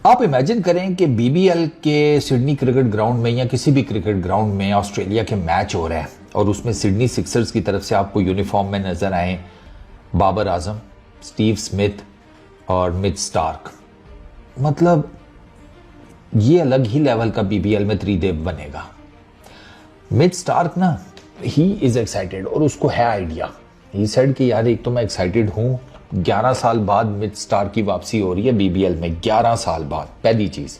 आप इमेजिन करें कि बीबीएल के सिडनी क्रिकेट ग्राउंड में या किसी भी क्रिकेट ग्राउंड में ऑस्ट्रेलिया के मैच हो रहे हैं और उसमें सिडनी सिक्सर्स की तरफ से आपको यूनिफॉर्म में नजर आए बाबर आजम, स्टीव स्मिथ और मिच स्टार्क। मतलब ये अलग ही लेवल का बीबीएल में त्रिदेव बनेगा। मिच स्टार्क ना, ही इज एक्साइटेड और उसको है आइडिया। ही सेड कि यार एक तो मैं एक्साइटेड हूं, 11 साल बाद मिच स्टार्क की वापसी हो रही है बीबीएल में, 11 साल बाद, पहली चीज।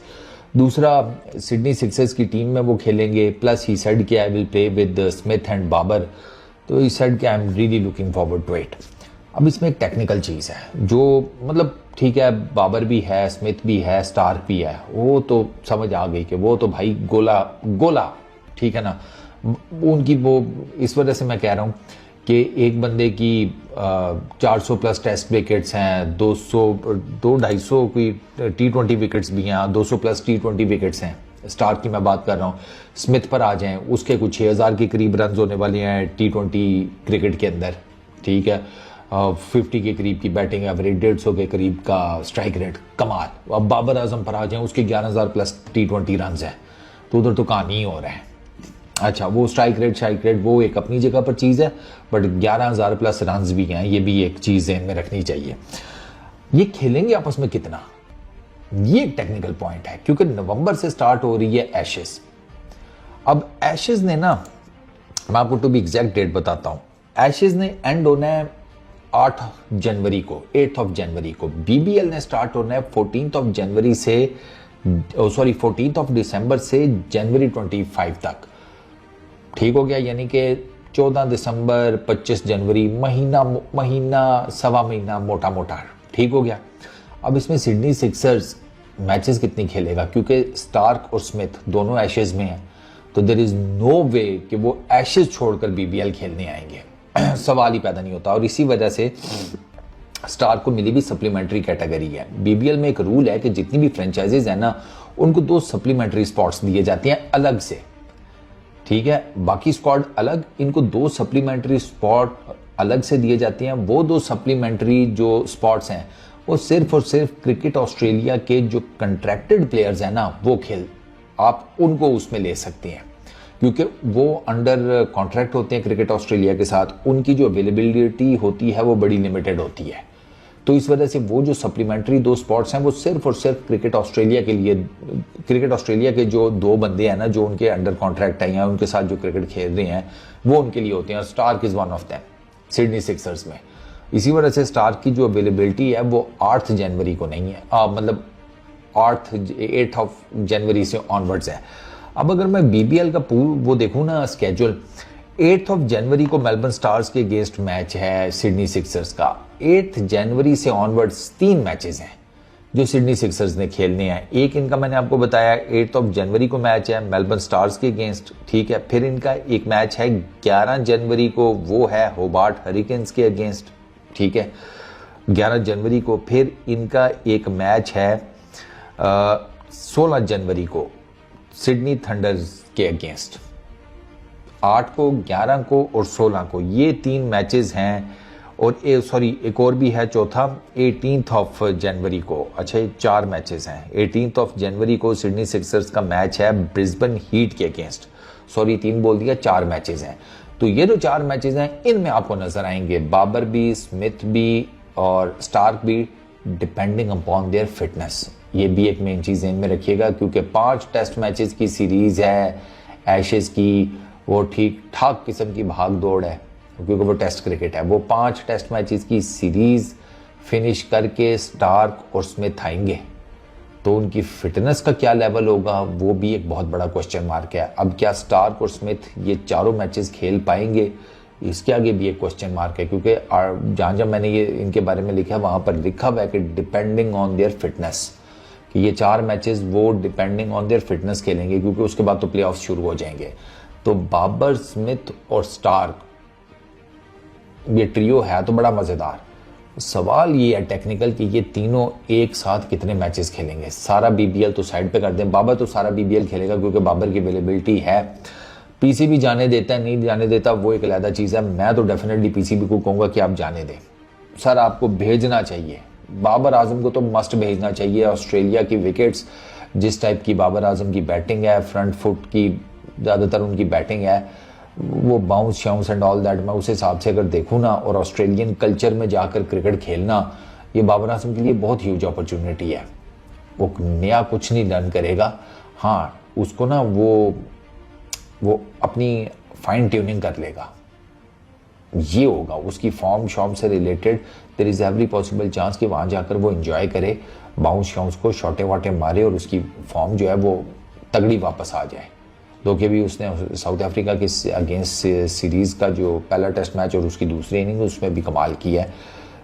दूसरा, सिडनी सिक्सर्स की टीम में वो खेलेंगे, प्लस ही सेड कि I will play with Smith and Babar. तो ही सेड कि I am really looking forward to it. अब इसमें एक टेक्निकल चीज है जो मतलब ठीक है, बाबर भी है, स्मिथ भी है, स्टार्क भी है, वो तो समझ आ गई कि वो तो भाई गोला गोला, ठीक है ना। उनकी वो इस वजह से मैं कह रहा हूं कि एक बंदे की 400 प्लस टेस्ट विकेट्स हैं, 200-250 की T20 विकेट्स भी हैं, 200 प्लस T20 विकेट्स हैं। स्टार्क की मैं बात कर रहा हूँ। स्मिथ पर आ जाएं, उसके कुछ 6000 के करीब रन होने वाले हैं T20 क्रिकेट के अंदर, ठीक है। 50 के करीब की बैटिंग एवरेज, 150 के करीब का स्ट्राइक रेट, कमाल। अब बाबर आजम पर आ जाएं, उसके 11000 प्लस T20 रन हैं, तो उधर तो कहानी ही हो रहा है। अच्छा, वो स्ट्राइक रेट वो एक अपनी जगह पर चीज है, बट 11000 प्लस रन्स भी हैं, ये भी एक चीज ध्यान में रखनी चाहिए। ये खेलेंगे आपस में कितना, ये एक टेक्निकल पॉइंट है, क्योंकि नवंबर से स्टार्ट हो रही है एशेज। अब एशेज ने ना, मैं आपको टू बी एग्जैक्ट डेट बताता हूं, एशेज ने एंड होना है 8 जनवरी को, 8 ऑफ जनवरी को। बीबीएल ने स्टार्ट होना है 14 ऑफ जनवरी से, 14 ऑफ दिसंबर से जनवरी 25 तक, ठीक हो गया। यानी कि 14 दिसंबर 25 जनवरी, महीना सवा महीना मोटा मोटा, ठीक हो गया। अब इसमें सिडनी सिक्सर्स मैचेस कितनी खेलेगा, क्योंकि स्टार्क और स्मिथ दोनों एशेज में हैं, तो देयर इज नो वे कि वो एशेज छोड़कर बीबीएल खेलने आएंगे, सवाल ही पैदा नहीं होता। और इसी वजह से स्टार को मिली भी सप्लीमेंट्री कैटेगरी है। बीबीएल में एक रूल है कि जितनी भी फ्रेंचाइजीज है ना, उनको 2 सप्लीमेंट्री स्पॉट्स दिए जाते हैं अलग से, ठीक है। बाकी स्क्वाड अलग, इनको 2 सप्लीमेंट्री स्पॉट अलग से दिए जाते हैं। वो 2 सप्लीमेंट्री जो स्पॉट्स हैं वो सिर्फ और सिर्फ क्रिकेट ऑस्ट्रेलिया के जो कंट्रैक्टेड प्लेयर्स हैं ना, वो आप उनको उसमें ले सकते हैं, क्योंकि वो अंडर कॉन्ट्रैक्ट होते हैं क्रिकेट ऑस्ट्रेलिया के साथ। उनकी जो अवेलेबिलिटी होती है वो बड़ी लिमिटेड होती है। तो इस वजह से वो जो सप्लीमेंट्री 2 स्पॉट्स हैं वो सिर्फ और सिर्फ क्रिकेट ऑस्ट्रेलिया के लिए, क्रिकेट ऑस्ट्रेलिया के जो 2 बंदे हैं ना, जो उनके अंडर कॉन्ट्रैक्ट है या उनके साथ जो क्रिकेट खेल रहे हैं, वो उनके लिए होते हैं। और Stark is one of them Sydney Sixers में। इसी वजह से स्टार्क की जो अवेलेबिलिटी है वो 8 जनवरी को नहीं है, मतलब 8 ऑफ जनवरी से ऑनवर्ड्स है। अब अगर मैं बीबीएल का वो देखूं ना स्केड्यूल, 8 ऑफ जनवरी को मेलबर्न स्टार्स के अगेंस्ट मैच है सिडनी सिक्सर्स का। 8 जनवरी से ऑनवर्ड्स 3 मैचेस हैं जो सिडनी सिक्सर्स ने खेलने हैं। एक इनका मैंने आपको बताया 8 ऑफ जनवरी को मैच है मेलबर्न स्टार्स के अगेंस्ट, ठीक है। फिर इनका एक मैच है 11 जनवरी को, वो है होबार्ट हरिकेन्स के अगेंस्ट, ठीक है, 11 जनवरी को। फिर इनका एक मैच है 16 जनवरी को सिडनी थंडर्स के अगेंस्ट, 8 को, 11 को और 16 को, ये 3 मैचेस हैं। और एक और भी है चौथा 18 ऑफ जनवरी को। अच्छा, ये 4 मैचेस हैं। 18 ऑफ जनवरी को सिडनी सिक्सर्स का मैच है ब्रिस्बेन हीट के अगेंस्ट, 3 बोल दिया, 4 मैचेस हैं। तो ये जो 4 मैचेस हैं इनमें आपको नजर आएंगे बाबर भी, स्मिथ भी और स्टार्क भी, डिपेंडिंग अपॉन देयर फिटनेस। ये भी एक मेन चीज में रखिएगा, क्योंकि 5 टेस्ट मैचेस की सीरीज है एशेज की, वो ठीक ठाक किस्म की भाग दौड़ है, क्योंकि वो टेस्ट क्रिकेट है। वो 5 टेस्ट मैचेस की सीरीज फिनिश करके स्टार्क और स्मिथ आएंगे, तो उनकी फिटनेस का क्या लेवल होगा वो भी एक बहुत बड़ा क्वेश्चन मार्क है। अब क्या स्टार्क और स्मिथ ये चारों मैचेस खेल पाएंगे, इसके आगे भी एक क्वेश्चन मार्क है, क्योंकि जहां जहां मैंने ये इनके बारे में लिखा है वहां पर लिखा हुआ है कि डिपेंडिंग ऑन देयर फिटनेस, कि ये 4 मैचेस वो डिपेंडिंग ऑन देयर फिटनेस खेलेंगे, क्योंकि उसके बाद तो प्लेऑफ शुरू हो जाएंगे। तो बाबर, स्मिथ और स्टार्क, ये ट्रियो है तो बड़ा मजेदार। सवाल ये है टेक्निकल कि ये तीनों एक साथ कितने मैचेस खेलेंगे। सारा बीबीएल तो साइड पे कर दें, बाबर तो सारा बीबीएल खेलेगा क्योंकि बाबर की अवेलेबिलिटी है। पीसीबी जाने देता है नहीं जाने देता वो एक अलग चीज है। मैं तो डेफिनेटली पीसीबी को कहूंगा कि आप जाने दें, सर आपको भेजना चाहिए, बाबर आजम को तो मस्ट भेजना चाहिए। ऑस्ट्रेलिया की विकेट्स जिस टाइप की बाबर आजम की बैटिंग है, फ्रंट फुट की ज़्यादातर उनकी बैटिंग है, वो बाउंस शाउंस एंड ऑल दैट, मैं उस हिसाब से अगर देखूँ ना, और ऑस्ट्रेलियन कल्चर में जाकर क्रिकेट खेलना, ये बाबर आजम के लिए बहुत ह्यूज अपॉर्चुनिटी है। वो नया कुछ नहीं डन करेगा, हाँ उसको ना वो अपनी फाइन ट्यूनिंग कर लेगा, ये होगा उसकी फॉर्म शॉर्म से related. There is every possible chance कि वहाँ जाकर वो एंजॉय करे, बाउंस शाउंस को शॉटे वाटे मारे और उसकी फॉर्म जो है वो तगड़ी वापस आ जाए। दो कि भी उसने साउथ अफ्रीका के अगेंस्ट सीरीज़ का जो पहला टेस्ट मैच और उसकी दूसरी इनिंग उसमें भी कमाल किया है।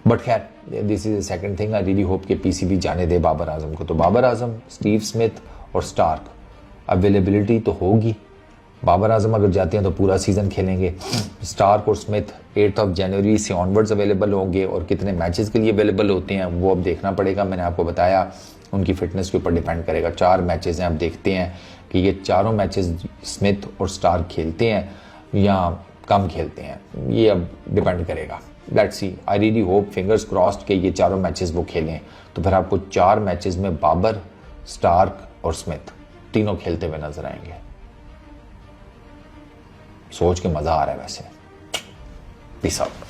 बट खैर this is the second thing, I really hope कि पीसीबी जाने दे बाबर आजम को। तो बाबर आजम, स्टीव स्मिथ और स्टार्क अवेलेबिलिटी तो होगी। बाबर आजम अगर जाते हैं तो पूरा सीजन खेलेंगे, स्टार्क और स्मिथ 8 जनवरी से ऑनवर्ड्स अवेलेबल होंगे, और कितने मैचेस के लिए अवेलेबल होते हैं वो अब देखना पड़ेगा। मैंने आपको बताया उनकी फिटनेस के ऊपर डिपेंड करेगा। 4 मैचेस हैं, अब देखते हैं कि ये चारों मैचेस स्मिथ और स्टार्क खेलते हैं या कम खेलते हैं, ये अब डिपेंड करेगा। Let's see, I really hope, fingers crossed कि ये चारों मैचेस वो खेलें, तो फिर आपको 4 मैचेस में बाबर, स्टार्क और स्मिथ तीनों खेलते हुए नजर आएंगे। सोच के मजा आ रहा है वैसे। Peace out.